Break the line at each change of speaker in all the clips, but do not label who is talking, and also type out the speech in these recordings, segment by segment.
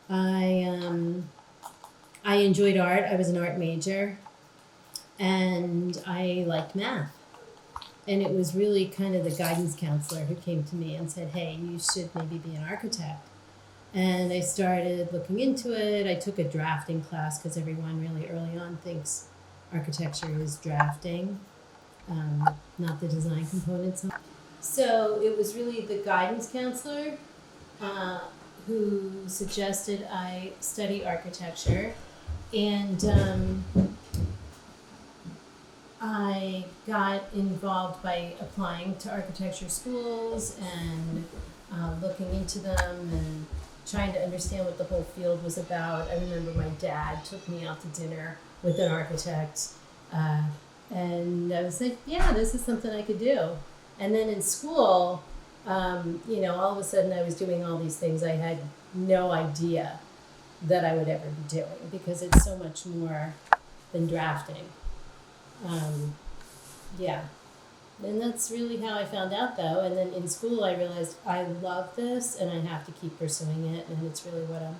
I I enjoyed art. I was an art major, and I liked math. And it was really kind of the guidance counselor who came to me and said, "Hey, you should maybe be an architect." And I started looking into it. I took a drafting class because everyone really early on thinks architecture is drafting, not the design components. So it was really the guidance counselor uh, who suggested I study architecture. And I got involved by applying to architecture schools and looking into them and trying to understand what the whole field was about. I remember my dad took me out to dinner with an architect, and I was like, yeah, this is something I could do. And then in school, all of a sudden I was doing all these things I had no idea that I would ever be doing because it's so much more than drafting. Yeah. And that's really how I found out though. And then in school I realized I love this and I have to keep pursuing it and it's really what I'm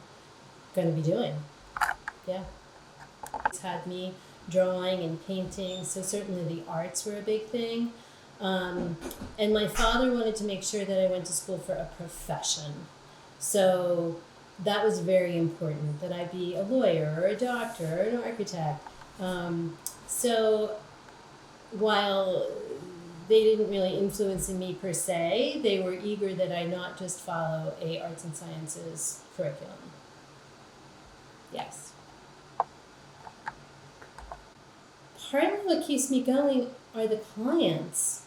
going to be doing. Yeah. It's had me drawing and painting, so certainly the arts were a big thing. And my father wanted to make sure that I went to school for a profession. So that was very important, that I be a lawyer or a doctor or an architect. So while they didn't really influence in me per se, they were eager that I not just follow a arts and sciences curriculum. Yes. Part of what keeps me going are the clients.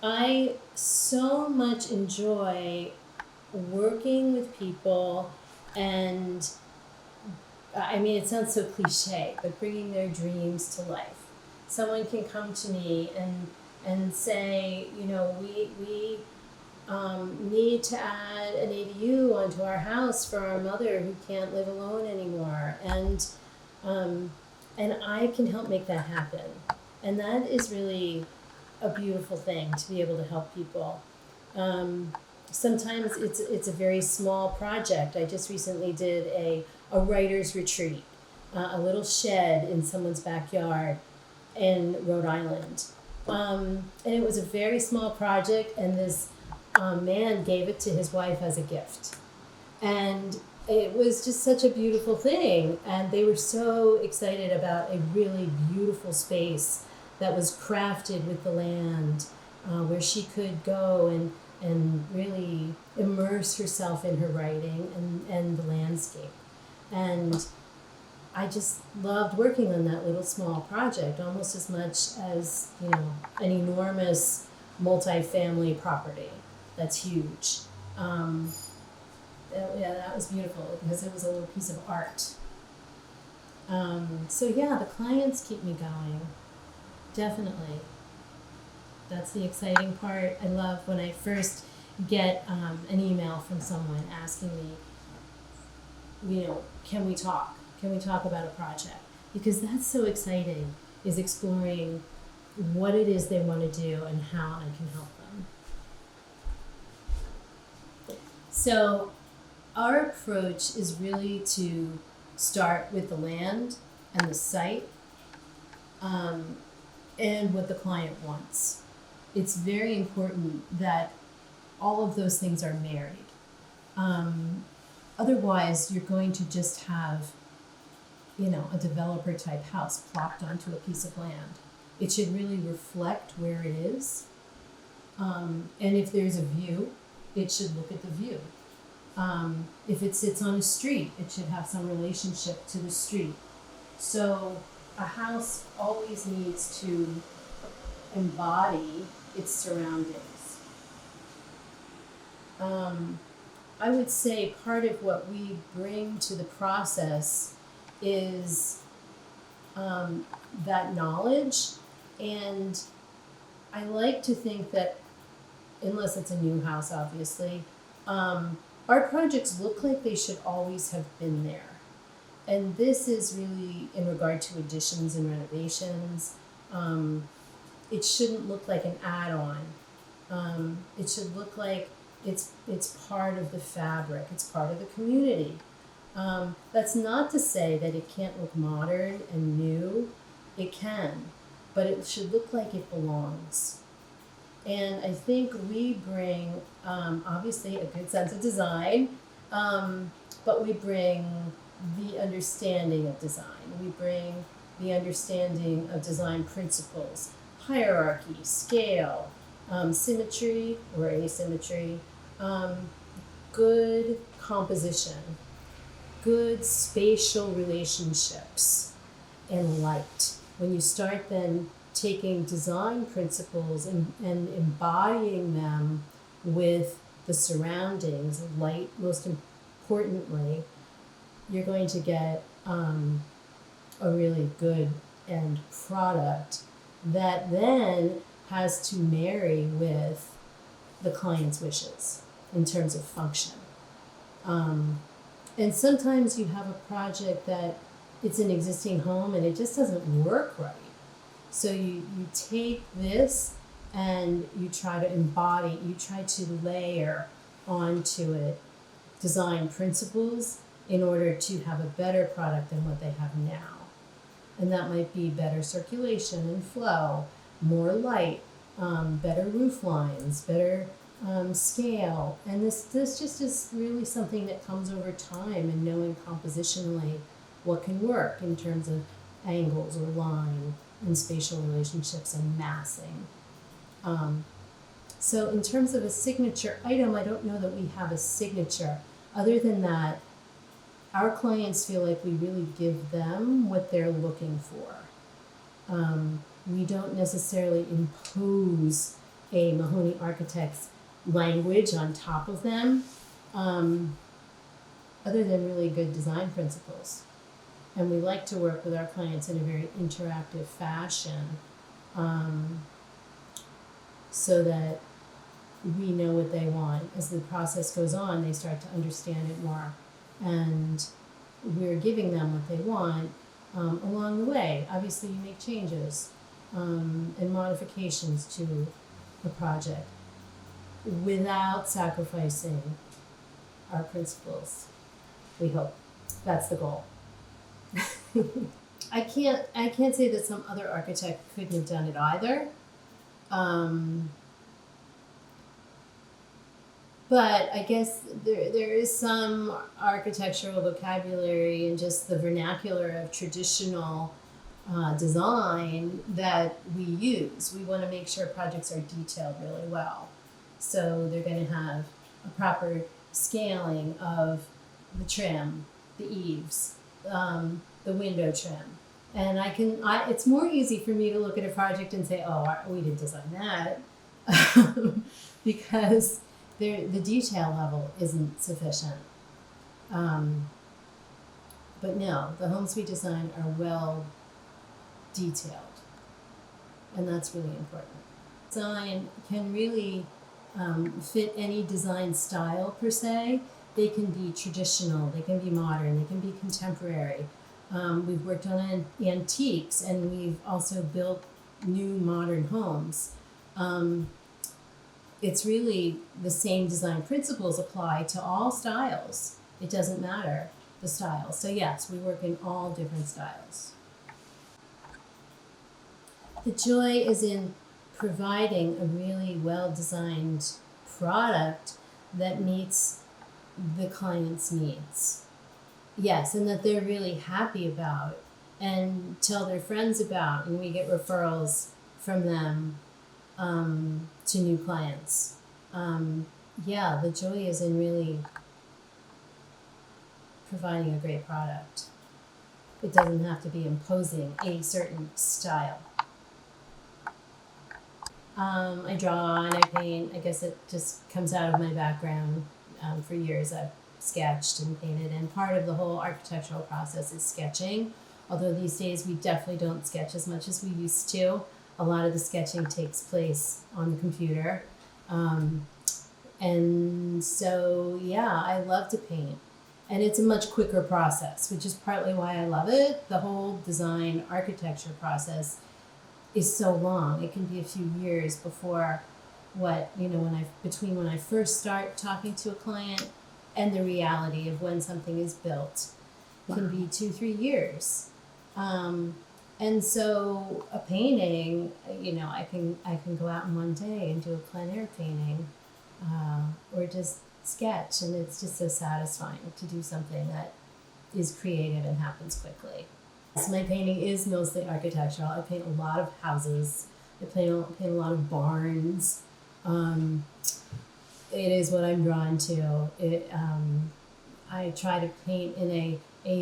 I so much enjoy working with people and I mean, it sounds so cliche, but bringing their dreams to life. Someone can come to me and say, we need to add an ADU onto our house for our mother who can't live alone anymore, and I can help make that happen, and that is really a beautiful thing to be able to help people. Sometimes it's a very small project. I just recently did a writer's retreat, a little shed in someone's backyard in Rhode Island. And it was a very small project, and this man gave it to his wife as a gift. And it was just such a beautiful thing. And they were so excited about a really beautiful space that was crafted with the land, where she could go and really immerse herself in her writing and the landscape. And I just loved working on that little small project almost as much as, an enormous multi-family property that's huge. That was beautiful because it was a little piece of art. So yeah, the clients keep me going. Definitely. That's the exciting part. I love when I first get an email from someone asking me, can we talk? Can we talk about a project? Because that's so exciting, is exploring what it is they want to do and how I can help them. So our approach is really to start with the land and the site, and what the client wants. It's very important that all of those things are married. Otherwise, you're going to just have, a developer type house plopped onto a piece of land. It should really reflect where it is. And if there's a view, it should look at the view. If it sits on a street, it should have some relationship to the street. So a house always needs to embody its surroundings. I would say part of what we bring to the process is that knowledge, and I like to think that, unless it's a new house obviously, our projects look like they should always have been there. And this is really in regard to additions and renovations. It shouldn't look like an add-on. It should look like it's part of the fabric. It's part of the community. That's not to say that it can't look modern and new. It can, but it should look like it belongs. And I think we bring, obviously, a good sense of design, but we bring the understanding of design. We bring the understanding of design principles, hierarchy, scale, symmetry or asymmetry, good composition, good spatial relationships, and light. When you start then taking design principles and embodying them with the surroundings, light most importantly, you're going to get a really good end product that then has to marry with the client's wishes in terms of function. And sometimes you have a project that it's an existing home and it just doesn't work right. So you take this and you try to embody, you try to layer onto it design principles in order to have a better product than what they have now. And that might be better circulation and flow, more light, better roof lines, better scale. And this just is really something that comes over time and knowing compositionally what can work in terms of angles or line and spatial relationships and massing. So in terms of a signature item, I don't know that we have a signature. Other than that, our clients feel like we really give them what they're looking for. We don't necessarily impose a Mahoney architect's language on top of them, other than really good design principles. And we like to work with our clients in a very interactive fashion, so that we know what they want. As the process goes on, they start to understand it more. And we're giving them what they want along the way. Obviously, you make changes and modifications to the project without sacrificing our principles. We hope. That's the goal. I can't say that some other architect couldn't have done it either. But I guess there is some architectural vocabulary and just the vernacular of traditional design that we use. We want to make sure projects are detailed really well. So they're going to have a proper scaling of the trim, the eaves, the window trim. And it's more easy for me to look at a project and say, oh, we didn't design that, because the detail level isn't sufficient. But no, the homes we design are well detailed, and that's really important. Design can really fit any design style per se. They can be traditional, they can be modern, they can be contemporary. We've worked on antiques, and we've also built new modern homes. It's really the same design principles apply to all styles. It doesn't matter the style. So yes, we work in all different styles. The joy is in providing a really well-designed product that meets the client's needs. Yes, and that they're really happy about and tell their friends about, and we get referrals from them to new clients. The joy is in really providing a great product. It doesn't have to be imposing a certain style. I draw and I paint. I guess it just comes out of my background. For years I've sketched and painted, and part of the whole architectural process is sketching. Although these days we definitely don't sketch as much as we used to. A lot of the sketching takes place on the computer. And so, I love to paint. And it's a much quicker process, which is partly why I love it. The whole design architecture process is so long. It can be a few years before when I first start talking to a client and the reality of when something is built can be 2-3 years. And so a painting, I can go out in one day and do a plein air painting, or just sketch, and it's just so satisfying to do something that is creative and happens quickly. So my painting is mostly architectural. I paint a lot of houses. I paint a lot of barns. It is what I'm drawn to. I try to paint in a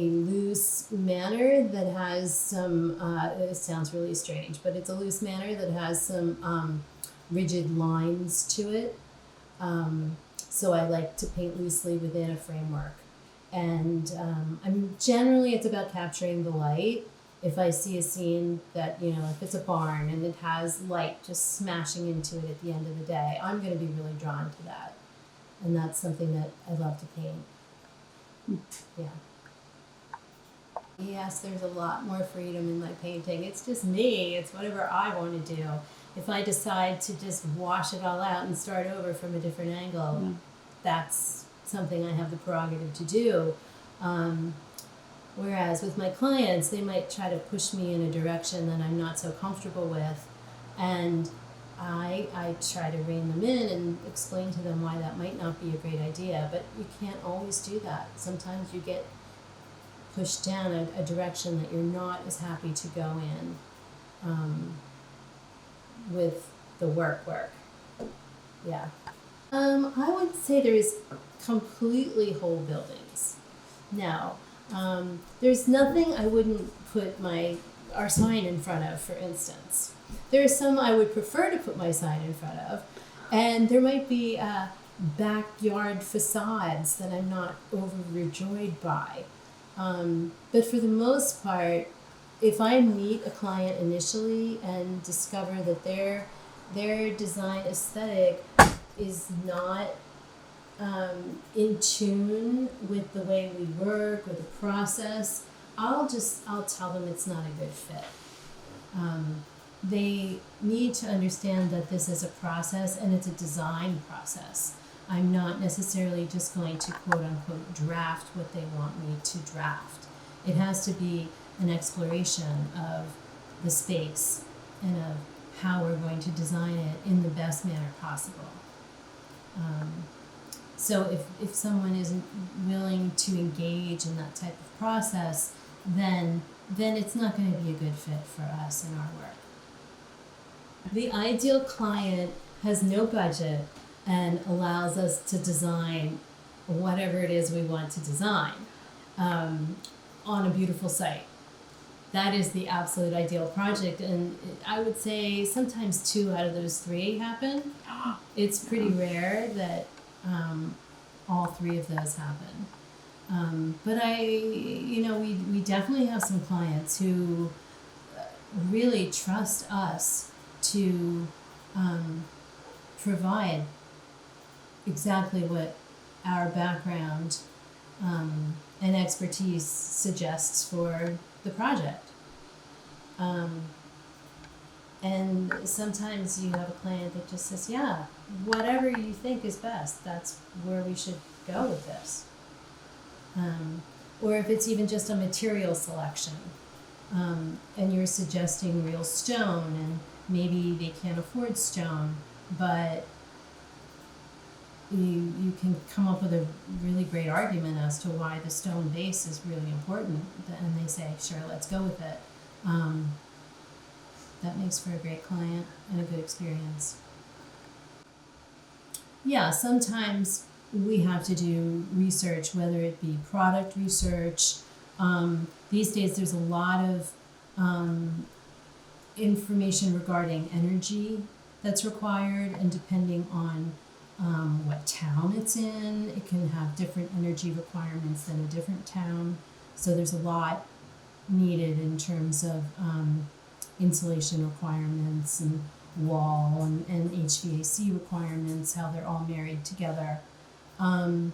loose manner that has some, it sounds really strange, but it's a loose manner that has some rigid lines to it. So I like to paint loosely within a framework. And it's about capturing the light. If I see a scene that, if it's a barn and it has light just smashing into it at the end of the day, I'm going to be really drawn to that. And that's something that I love to paint. Yeah. Yes, there's a lot more freedom in my painting. It's just me. It's whatever I want to do. If I decide to just wash it all out and start over from a different angle, that's something I have the prerogative to do. Whereas with my clients, they might try to push me in a direction that I'm not so comfortable with. And I try to rein them in and explain to them why that might not be a great idea. But you can't always do that. Sometimes you get pushed down a direction that you're not as happy to go in with the work. Yeah. I would say there is completely whole buildings. Now, there's nothing I wouldn't put our sign in front of, for instance. There are some I would prefer to put my sign in front of, and there might be backyard facades that I'm not overjoyed by. But for the most part, if I meet a client initially and discover that their design aesthetic is not in tune with the way we work, with the process, I'll tell them it's not a good fit. They need to understand that this is a process and it's a design process. I'm not necessarily just going to quote unquote draft what they want me to draft. It has to be an exploration of the space and of how we're going to design it in the best manner possible. So if someone isn't willing to engage in that type of process, then it's not going to be a good fit for us in our work. The ideal client has no budget and allows us to design whatever it is we want to design on a beautiful site. That is the absolute ideal project, and I would say sometimes 2 out of those 3 happen. It's pretty rare that all 3 of those happen. But we definitely have some clients who really trust us to provide exactly what our background and expertise suggests for the project. And sometimes you have a client that just says, yeah, whatever you think is best, that's where we should go with this. Or if it's even just a material selection, and you're suggesting real stone, and maybe they can't afford stone, but you can come up with a really great argument as to why the stone base is really important, and they say, sure, let's go with it. That makes for a great client and a good experience. Yeah, sometimes we have to do research, whether it be product research. These days there's a lot of information regarding energy that's required, and depending on what town it's in, it can have different energy requirements than a different town. So there's a lot needed in terms of insulation requirements and wall and HVAC requirements, how they're all married together. And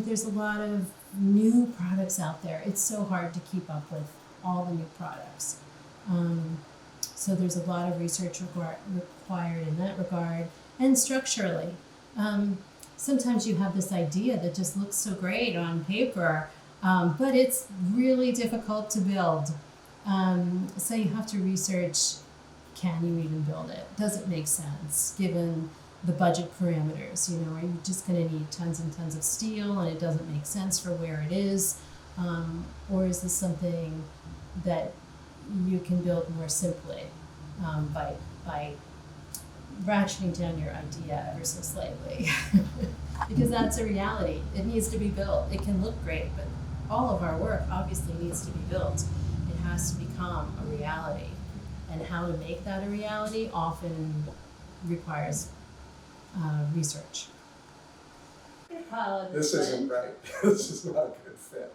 there's a lot of new products out there. It's so hard to keep up with all the new products. So there's a lot of research required in that regard. And structurally, sometimes you have this idea that just looks so great on paper, but it's really difficult to build. So you have to research, can you even build it? Does it make sense given the budget parameters? You know, are you just going to need tons and tons of steel and it doesn't make sense for where it is? Or is this something that you can build more simply by ratcheting down your idea ever so slightly? Because that's a reality. It needs to be built. It can look great, but all of our work obviously needs to be built. It has to become a reality. And how to make that a reality often requires research.
This isn't right. This is not a good fit.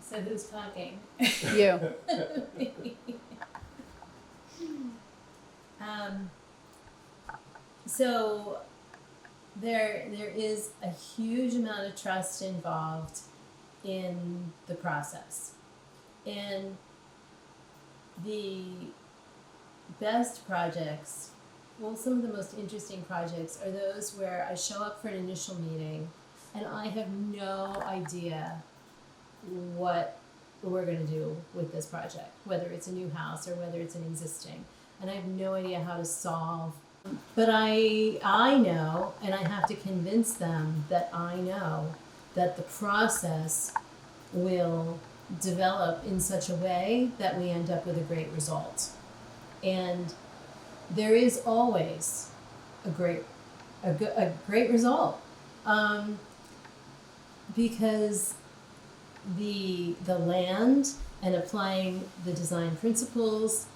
So who's talking?
You.
So there is a huge amount of trust involved in the process. And the best projects, well, some of the most interesting projects are those where I show up for an initial meeting and I have no idea what we're going to do with this project, whether it's a new house or whether it's an existing. And I have no idea how to solve. But I know, and I have to convince them that I know that the process will develop in such a way that we end up with a great result. And there is always a great result, because the land and applying the design principles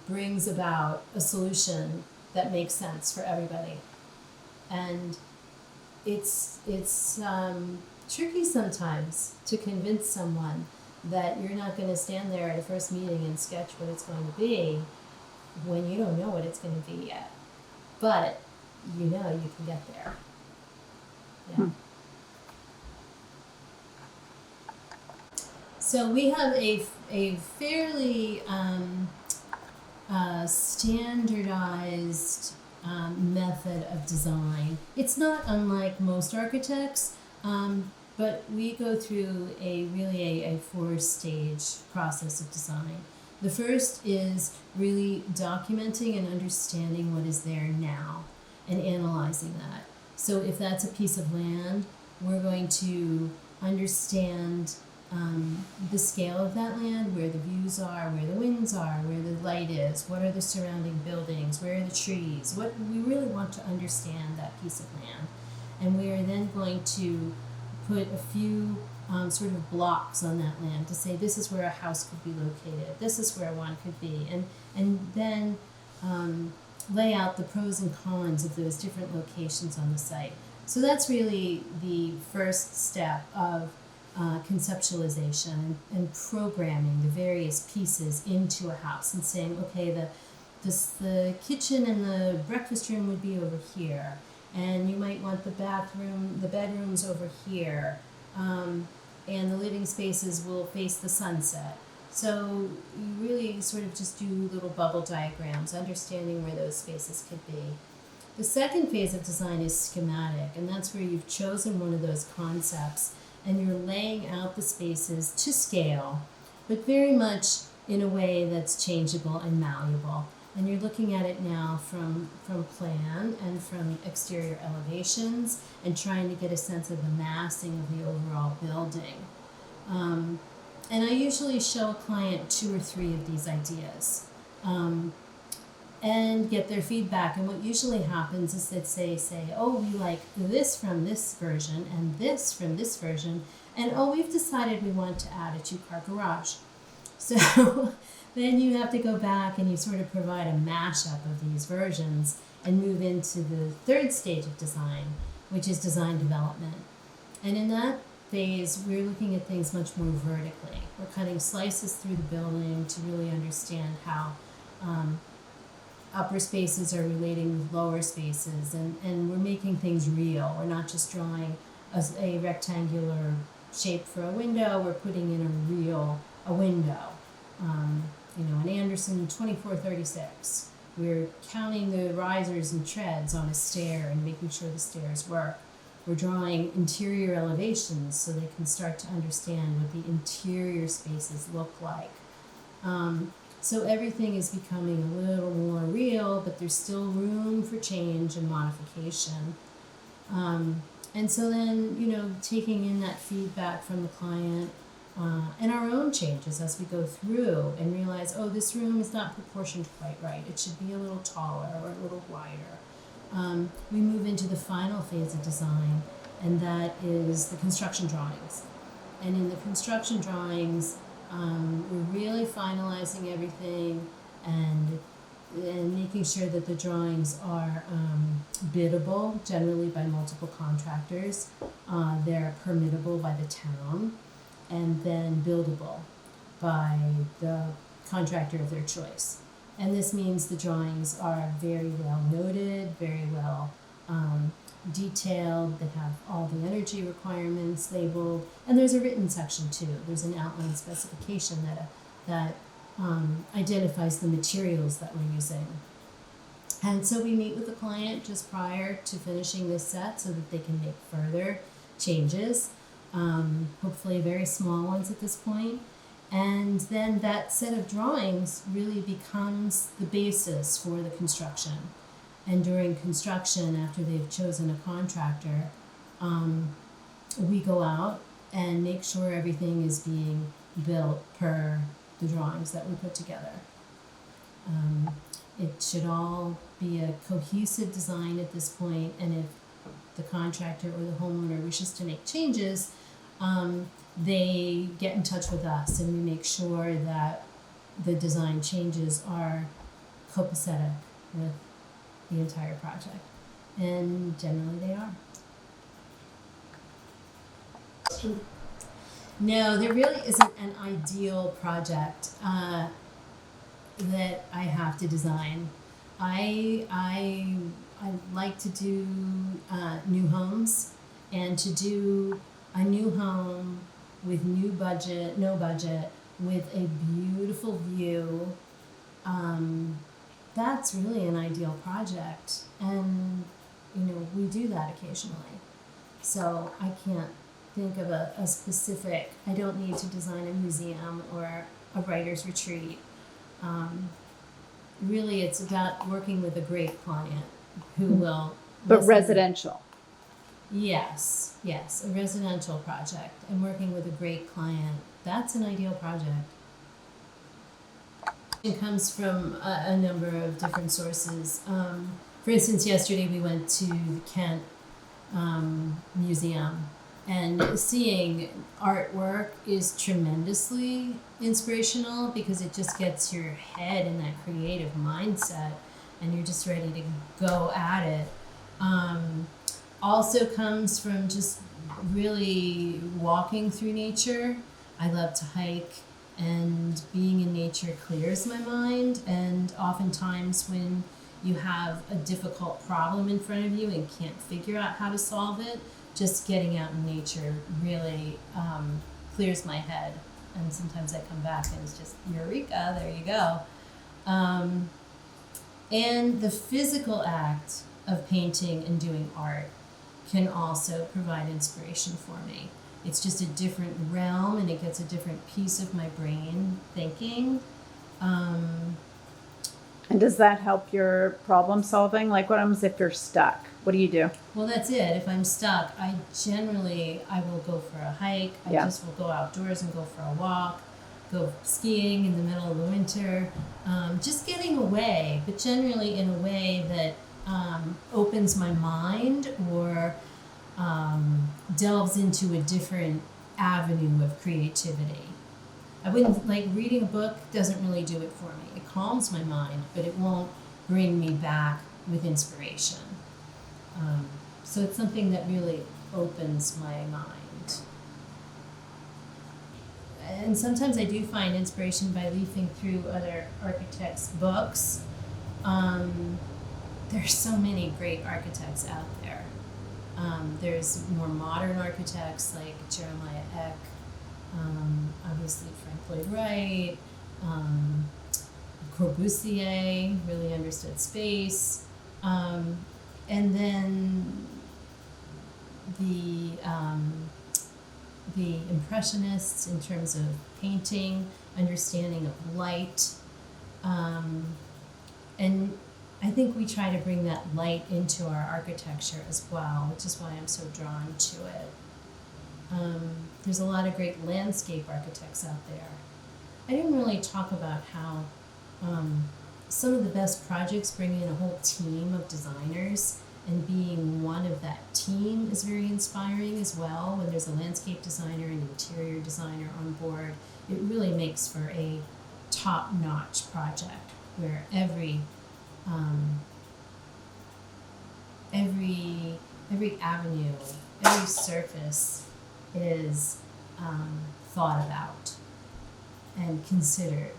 brings about a solution that makes sense for everybody. And it's tricky sometimes to convince someone that you're not going to stand there at a first meeting and sketch what it's going to be when you don't know what it's going to be yet. But you know you can get there. Yeah. So we have a fairly standardized method of design. It's not unlike most architects, but we go through a 4-stage process of design. The first is really documenting and understanding what is there now and analyzing that. So if that's a piece of land, we're going to understand the scale of that land, where the views are, where the winds are, where the light is, what are the surrounding buildings, where are the trees. What we really want to understand that piece of land. And we are then going to put a few sort of blocks on that land to say this is where a house could be located, this is where one could be, and then lay out the pros and cons of those different locations on the site. So that's really the first step of conceptualization and programming the various pieces into a house and saying, okay, the kitchen and the breakfast room would be over here, and you might want the bedrooms over here, and the living spaces will face the sunset. So you really sort of just do little bubble diagrams, understanding where those spaces could be. The second phase of design is schematic, and that's where you've chosen one of those concepts and you're laying out the spaces to scale, but very much in a way that's changeable and malleable. And you're looking at it now from plan and from exterior elevations and trying to get a sense of the massing of the overall building. And I usually show a client 2 or 3 of these ideas and get their feedback. And what usually happens is that they say, oh, we like this from this version and this from this version, and oh, we've decided we want to add a 2-car garage. So then you have to go back and you sort of provide a mashup of these versions and move into the third stage of design, which is design development. And in that phase, we're looking at things much more vertically. We're cutting slices through the building to really understand how upper spaces are relating with lower spaces, and we're making things real. We're not just drawing a rectangular shape for a window, we're putting in a window. An Anderson 2436 We're counting the risers and treads on a stair and making sure the stairs work. We're drawing interior elevations so they can start to understand what the interior spaces look like. So everything is becoming a little more real, but there's still room for change and modification. And so then, taking in that feedback from the client and our own changes as we go through and realize, oh, this room is not proportioned quite right. It should be a little taller or a little wider. We move into the final phase of design, and that is the construction drawings. And in the construction drawings, we're really finalizing everything and making sure that the drawings are biddable, generally by multiple contractors. They're permittable by the town, and then buildable by the contractor of their choice. And this means the drawings are very well noted, very well detailed. They have all the energy requirements labeled, and there's a written section too. There's an outline specification that identifies the materials that we're using. And so we meet with the client just prior to finishing this set so that they can make further changes, hopefully very small ones at this point. And then that set of drawings really becomes the basis for the construction. And during construction, after they've chosen a contractor, we go out and make sure everything is being built per the drawings that we put together. It should all be a cohesive design at this point, and if the contractor or the homeowner wishes to make changes, they get in touch with us, and we make sure that the design changes are copacetic with the entire project, and generally they are. No, there really isn't an ideal project that I have to design. I like to do new homes, and to do a new home with no budget, with a beautiful view. That's really an ideal project, and we do that occasionally. So I can't think of a specific. I don't need to design a museum or a writer's retreat. Really, it's about working with a great client who will.
But residential.
Yes, a residential project, and working with a great client. That's an ideal project. It comes from a number of different sources. For instance, yesterday we went to the Kent Museum, and seeing artwork is tremendously inspirational because it just gets your head in that creative mindset, and you're just ready to go at it. Also comes from just really walking through nature. I love to hike, and being in nature clears my mind, and oftentimes when you have a difficult problem in front of you and can't figure out how to solve it, just getting out in nature really clears my head, and sometimes I come back and it's just eureka, there you go. And the physical act of painting and doing art can also provide inspiration for me. It's just a different realm, and it gets a different piece of my brain thinking.
And does that help your problem solving? Like, what happens if you're stuck? What do you do?
Well, that's it. If I'm stuck, I will go for a hike. I just will go outdoors and go for a walk, go skiing in the middle of the winter, just getting away, but generally in a way that opens my mind or delves into a different avenue of creativity. I wouldn't reading a book doesn't really do it for me. It calms my mind, but it won't bring me back with inspiration. So it's something that really opens my mind. And sometimes I do find inspiration by leafing through other architects' books. There's so many great architects out there. There's more modern architects like Jeremiah Eck, obviously Frank Lloyd Wright, Corbusier really understood space, and then the Impressionists in terms of painting, understanding of light, and I think we try to bring that light into our architecture as well, which is why I'm so drawn to it. There's a lot of great landscape architects out there. I didn't really talk about how some of the best projects bring in a whole team of designers, and being one of that team is very inspiring as well. When there's a landscape designer and interior designer on board, it really makes for a top-notch project where every avenue, every surface is thought about and considered,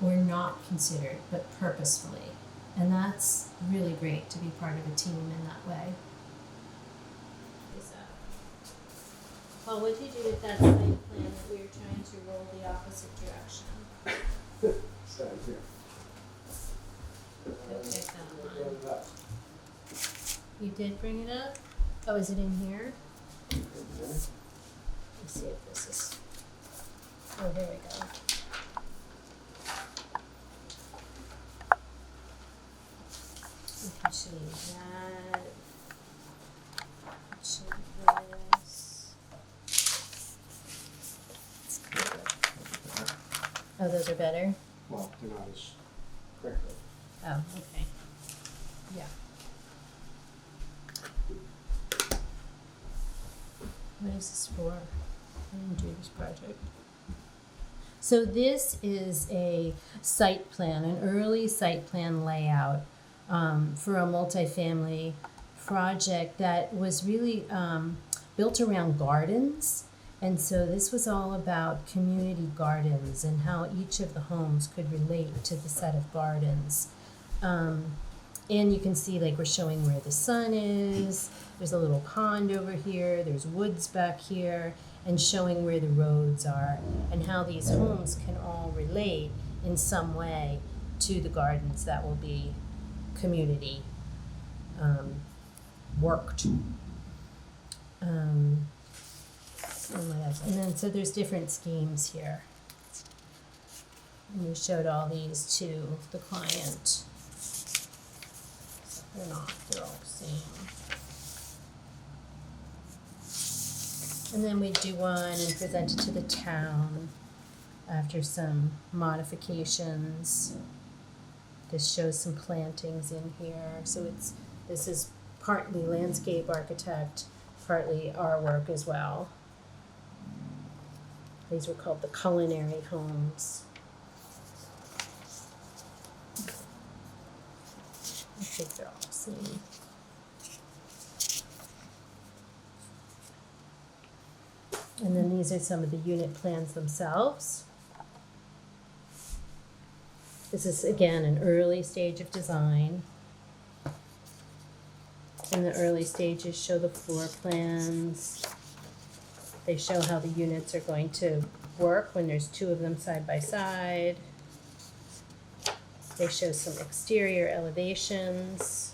or not considered, but purposefully. And that's really great to be part of a team in that way. Paul, what did you do with that site plan that we were trying to roll the opposite direction?
Stand here.
Okay, found
Bring
one.
it up.
You did bring it up? Oh, is it in here?
Okay.
Let's see if this is. Oh, here we go. We can show you that. Show you this. Oh, those are better?
Well, they're not as quickly.
Oh, okay. Yeah. What is this for? I didn't do this project. So this is a site plan, an early site plan layout for a multifamily project that was really built around gardens. And so this was all about community gardens and how each of the homes could relate to the set of gardens. And you can see, like, we're showing where the sun is. There's a little pond over here. There's woods back here, and showing where the roads are and how these homes can all relate in some way to the gardens that will be community worked. And what else? And then so there's different schemes here. And we showed all these to the client. They're not, they're all the same. And then we do one and present it to the town after some modifications. This shows some plantings in here. So this is partly landscape architect, partly our work as well. These were called the culinary homes. I think they're all the same. And then these are some of the unit plans themselves. This is, again, an early stage of design. And the early stages show the floor plans. They show how the units are going to work when there's two of them side by side. They show some exterior elevations.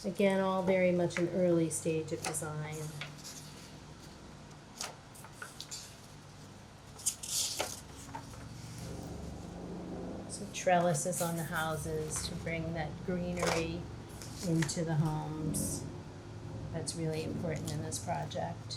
Again, all very much an early stage of design. So trellises on the houses to bring that greenery into the homes. That's really important in this project.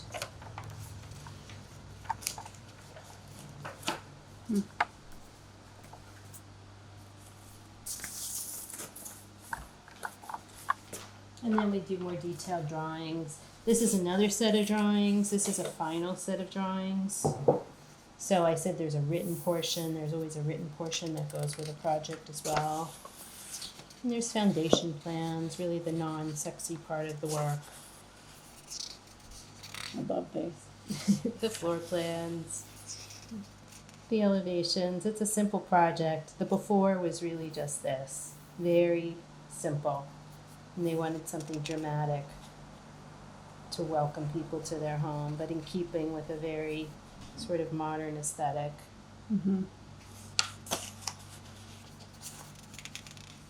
And then we do more detailed drawings. This is another set of drawings. This is a final set of drawings. So I said there's a written portion. There's always a written portion that goes with a project as well. And there's foundation plans, really the non-sexy part of the work.
Above these.
The floor plans, the elevations. It's a simple project. The before was really just this, very simple. And they wanted something dramatic to welcome people to their home, but in keeping with a very sort of modern aesthetic.
Mm-hmm.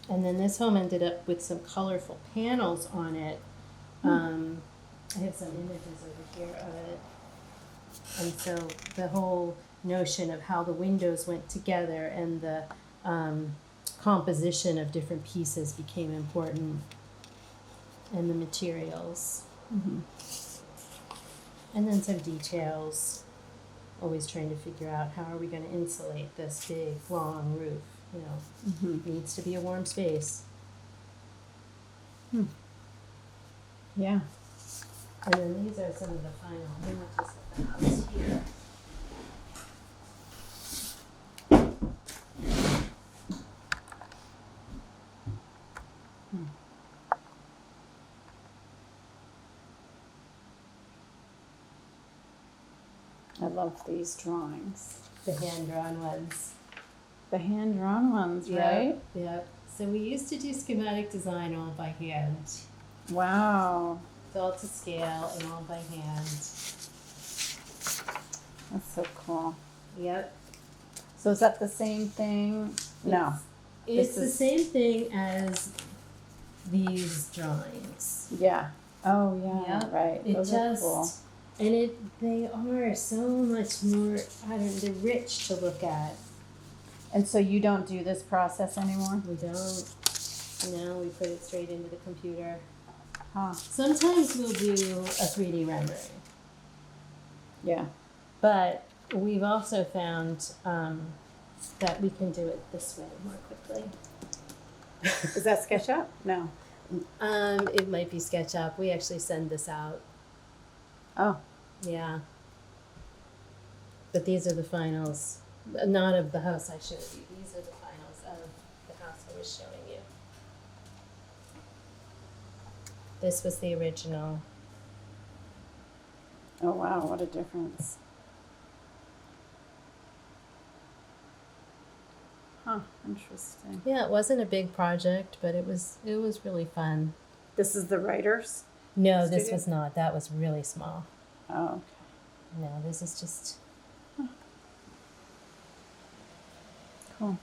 And then this home ended up with some colorful panels on it. I have some images over here of it. And so the whole notion of how the windows went together and the composition of different pieces became important, and the materials.
Mm-hmm.
And then some details. Always trying to figure out how are we going to insulate this big, long roof. You know,
Mm-hmm.
needs to be a warm space.
Yeah.
And then these are some of the final images of the house here.
I love these drawings.
The hand-drawn ones.
The hand-drawn ones, right?
Yep. So we used to do schematic design all by hand.
Wow.
It's all to scale and all by hand.
That's so cool.
Yep.
So is that the same thing? No.
It's
This
the
is-
same thing as these drawings.
Yeah. Oh, yeah.
Yep.
Right.
It
Those are cool.
just, and they are so much more, they're rich to look at.
And so you don't do this process anymore?
We don't. No, we put it straight into the computer.
Huh.
Sometimes we'll do a 3D rendering,
Yeah.
but we've also found that we can do it this way more quickly.
Is that SketchUp? No.
It might be SketchUp. We actually send this out.
Oh.
Yeah. But these are the finals. Not of the house I showed you. These are the finals of the house I was showing you. This was the original.
Oh, wow. What a difference. Huh. Interesting.
Yeah, it wasn't a big project, but it was really fun.
This is the writers?
No, this
Studio?
was not. That was really small.
Oh, okay.
No, this is just
Cool.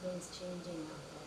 things changing out there.